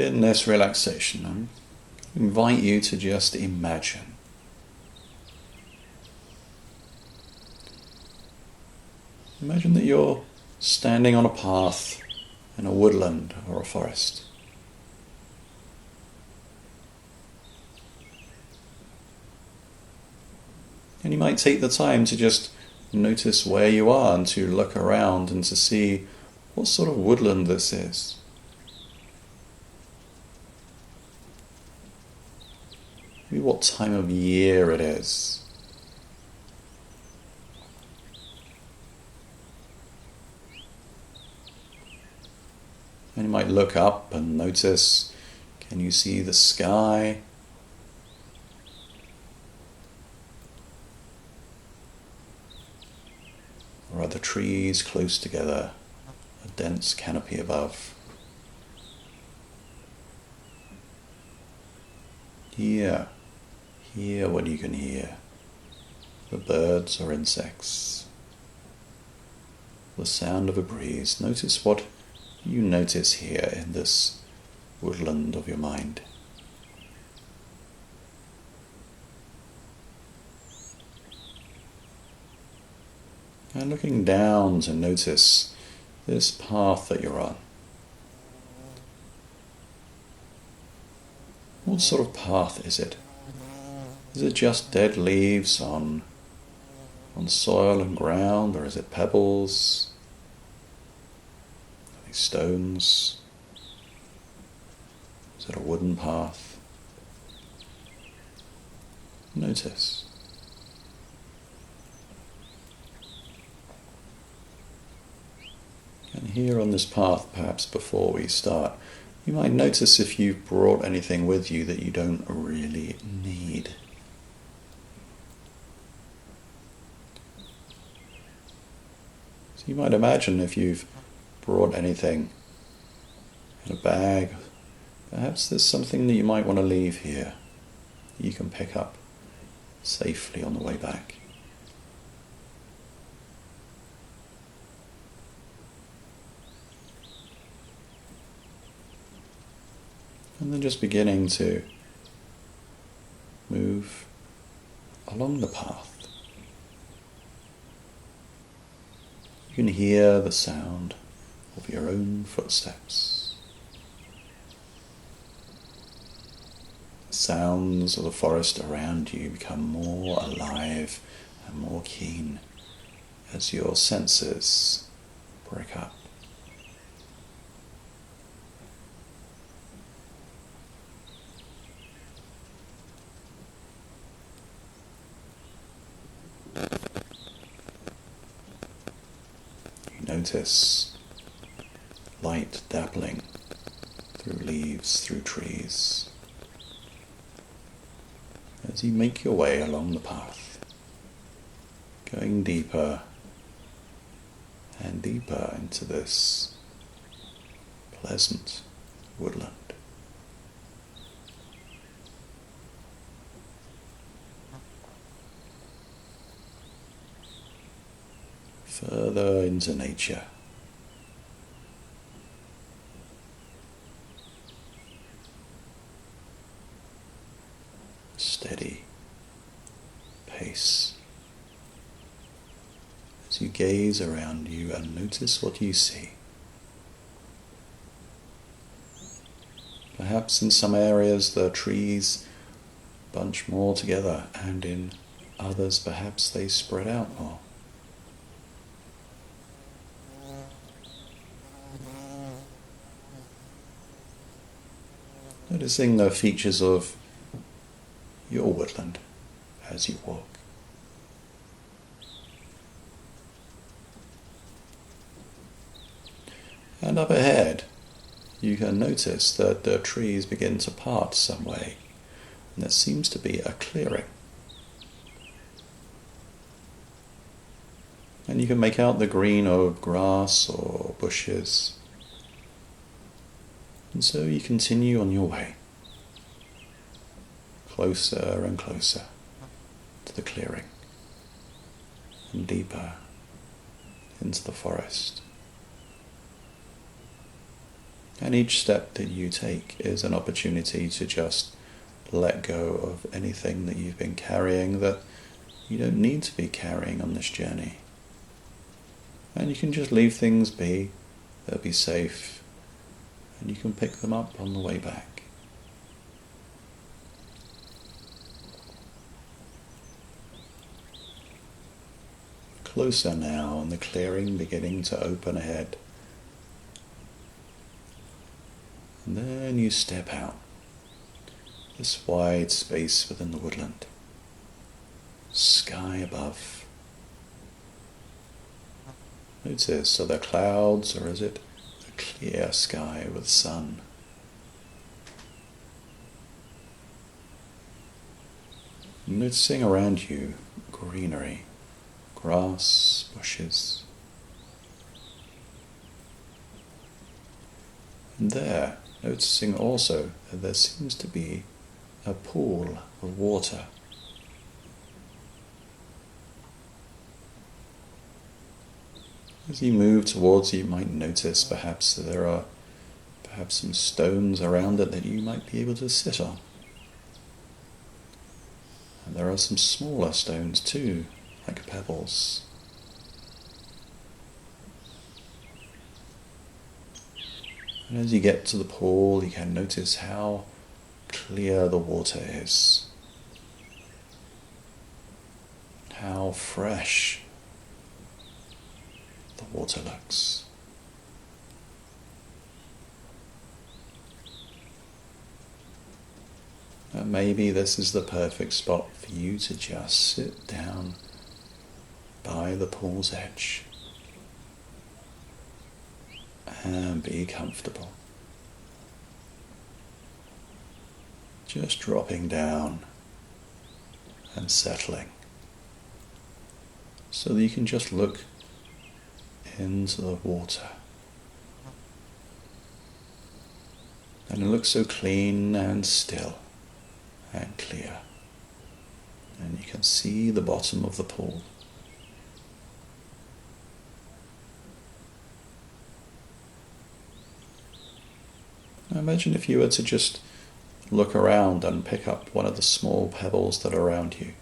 In this relaxation, I invite you to just imagine. Imagine that you're standing on a path in a woodland or a forest. And you might take the time to just notice where you are and to look around and to see what sort of woodland this is. Maybe what time of year it is. And you might look up and notice, can you see the sky? Or are the trees close together, a dense canopy above? Hear what you can hear. The birds or insects. The sound of a breeze. Notice what you notice here in this woodland of your mind. And looking down to notice this path that you're on. What sort of path is it? Is it just dead leaves on soil and ground, or is it pebbles? Are they stones? Is it a wooden path? Notice. And here on this path, perhaps before we start, you might notice if you've brought anything with you that you don't really need. So you might imagine if you've brought anything in a bag, perhaps there's something that you might want to leave here that you can pick up safely on the way back. And then just beginning to move along the path. You can hear the sound of your own footsteps. The sounds of the forest around you become more alive and more keen as your senses break up. Notice light dappling through leaves, through trees, as you make your way along the path, going deeper and deeper into this pleasant woodland. Further into nature. Steady pace as you gaze around you and notice what you see. Perhaps in some areas the trees bunch more together, and in others perhaps they spread out more. Noticing the features of your woodland as you walk. And up ahead, you can notice that the trees begin to part some way, and there seems to be a clearing. And you can make out the green of grass or bushes. And so you continue on your way, closer and closer to the clearing, and deeper into the forest. And each step that you take is an opportunity to just let go of anything that you've been carrying that you don't need to be carrying on this journey. And you can just leave things be, they'll be safe, and you can pick them up on the way back. Closer now, and the clearing beginning to open ahead. And then you step out, this wide space within the woodland, sky above. Notice, are there clouds or is it a clear sky with sun? Noticing around you greenery, grass, bushes. And there, noticing also that there seems to be a pool of water. As you move towards it, you might notice perhaps that there are some stones around it that you might be able to sit on. And there are some smaller stones too, like pebbles. And as you get to the pool, you can notice how clear the water is, how fresh the water looks. And maybe this is the perfect spot for you to just sit down by the pool's edge and be comfortable. Just dropping down and settling so that you can just look into the water. And it looks so clean and still and clear. And you can see the bottom of the pool. Now imagine if you were to just look around and pick up one of the small pebbles that are around you.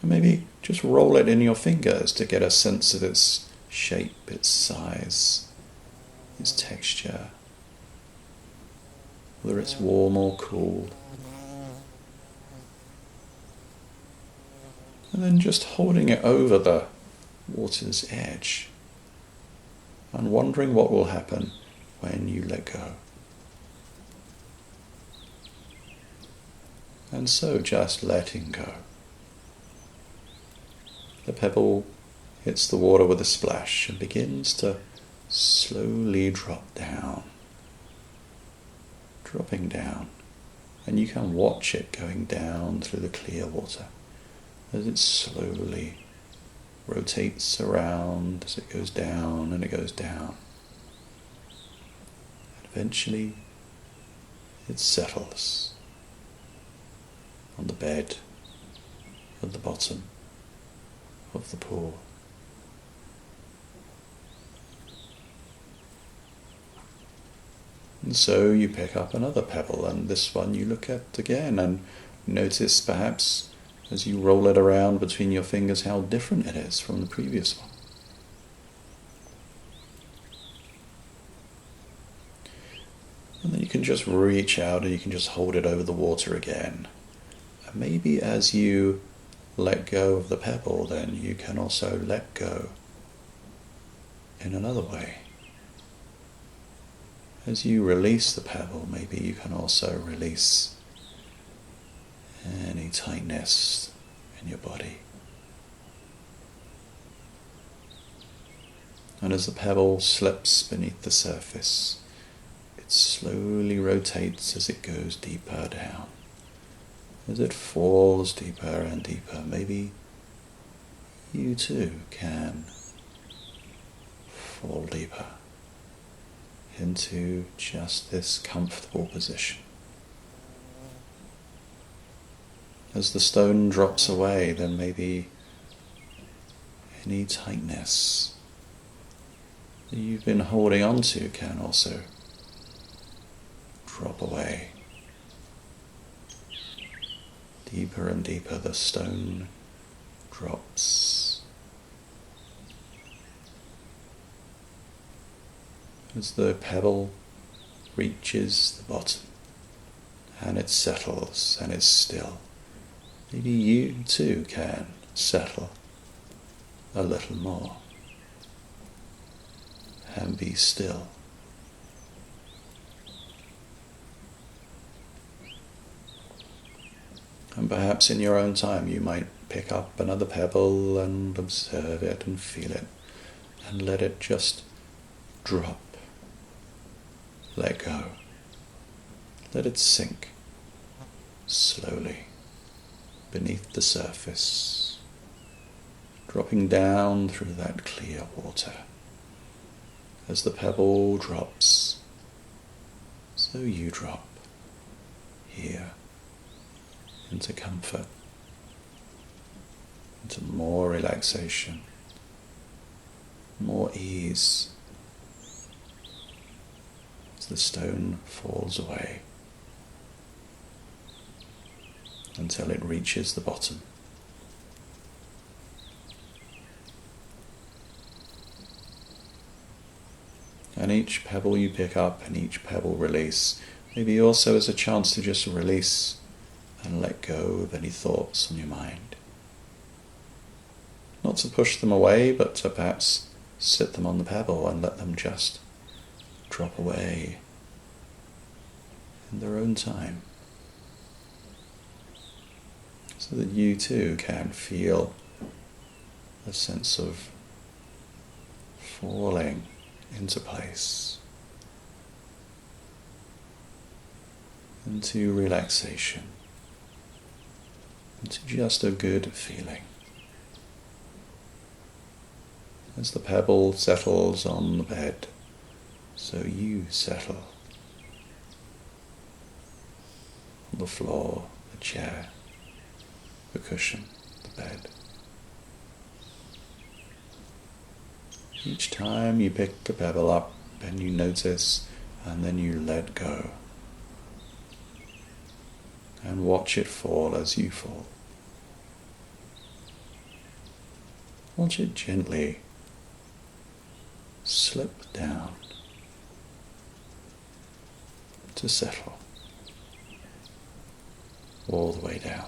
And maybe just roll it in your fingers to get a sense of its shape, its size, its texture, whether it's warm or cool. And then just holding it over the water's edge and wondering what will happen when you let go. And so just letting go. The pebble hits the water with a splash and begins to slowly drop down, dropping down, and you can watch it going down through the clear water as it slowly rotates around as it goes down and it goes down. And eventually it settles on the bed at the bottom of the pool. And so you pick up another pebble, and this one you look at again and notice perhaps as you roll it around between your fingers how different it is from the previous one. And then you can just reach out and you can just hold it over the water again. And maybe as you let go of the pebble, then you can also let go in another way. As you release the pebble, maybe you can also release any tightness in your body. And as the pebble slips beneath the surface, it slowly rotates as it goes deeper down. As it falls deeper and deeper, maybe you too can fall deeper into just this comfortable position. As the stone drops away, then maybe any tightness that you've been holding on to can also drop away. Deeper and deeper the stone drops. As the pebble reaches the bottom and it settles and it's still, maybe you too can settle a little more and be still. And perhaps in your own time you might pick up another pebble and observe it and feel it and let it just drop. Let go. Let it sink slowly beneath the surface, dropping down through that clear water. As the pebble drops, so you drop here into comfort, into more relaxation, more ease, as the stone falls away until it reaches the bottom. And each pebble you pick up and each pebble release, maybe also as a chance to just release and let go of any thoughts on your mind. Not to push them away, but to perhaps sit them on the pebble and let them just drop away in their own time, so that you too can feel a sense of falling into place, into relaxation, into just a good feeling. As the pebble settles on the bed, so you settle on the floor, the chair, the cushion, the bed. Each time you pick a pebble up and you notice, and then you let go. And watch it fall as you fall. Watch it gently slip down to settle all the way down.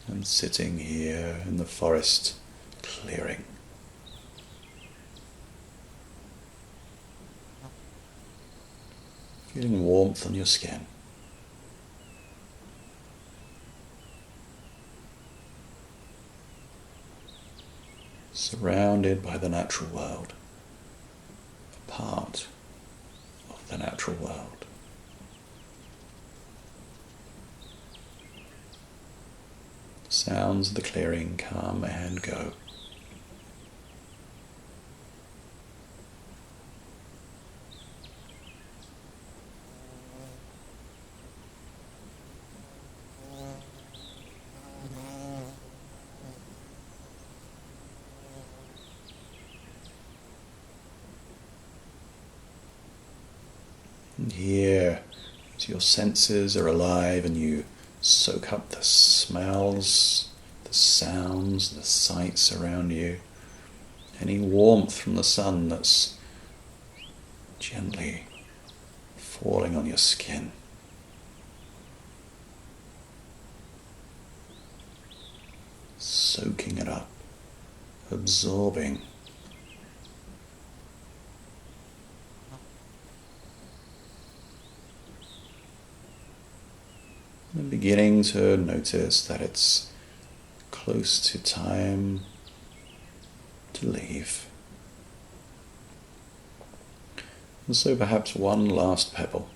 And sitting here in the forest clearing, feeling warmth on your skin, surrounded by the natural world, a part of the natural world. Sounds of the clearing come and go. And here, as your senses are alive and you soak up the smells, the sounds, the sights around you, any warmth from the sun that's gently falling on your skin. Soaking it up, absorbing. And beginning to notice that it's close to time to leave. And so perhaps one last pebble.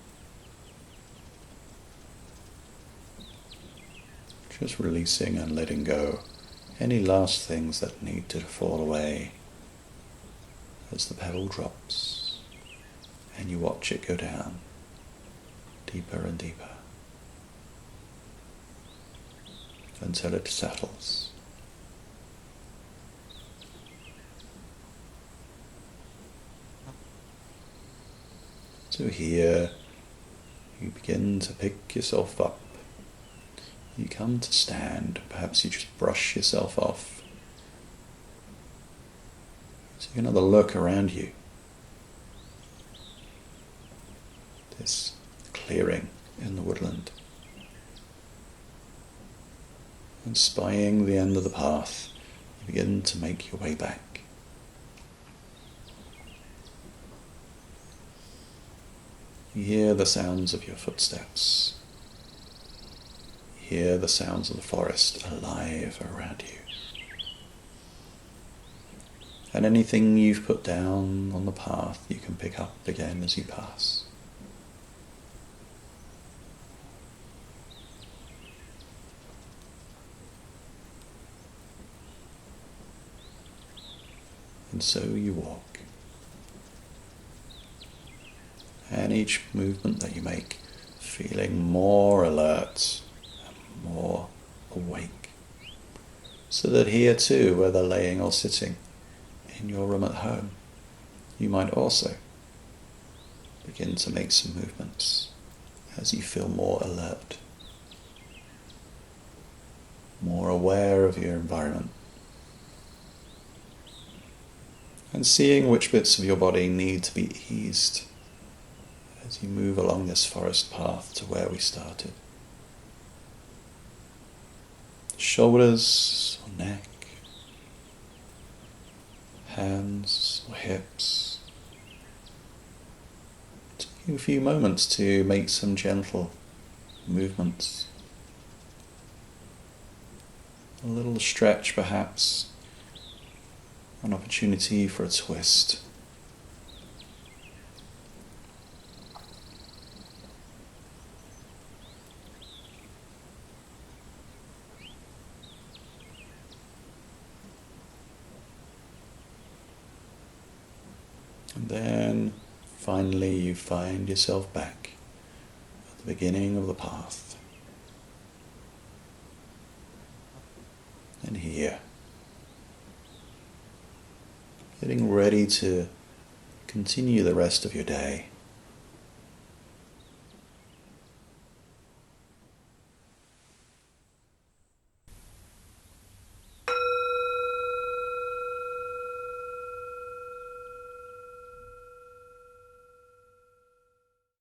Just releasing and letting go any last things that need to fall away as the pebble drops and you watch it go down deeper and deeper, until it settles. So here, you begin to pick yourself up. You come to stand, perhaps you just brush yourself off. Take another look around you. This clearing in the woodland. And spying the end of the path, you begin to make your way back. You hear the sounds of your footsteps. You hear the sounds of the forest alive around you. And anything you've put down on the path, you can pick up again as you pass. And so you walk. And each movement that you make, feeling more alert and more awake. So that here too, whether laying or sitting in your room at home, you might also begin to make some movements as you feel more alert, more aware of your environment, and seeing which bits of your body need to be eased as you move along this forest path to where we started. Shoulders or neck, hands or hips. Taking a few moments to make some gentle movements. A little stretch perhaps, an opportunity for a twist. And then finally you find yourself back at the beginning of the path. And here, getting ready to continue the rest of your day.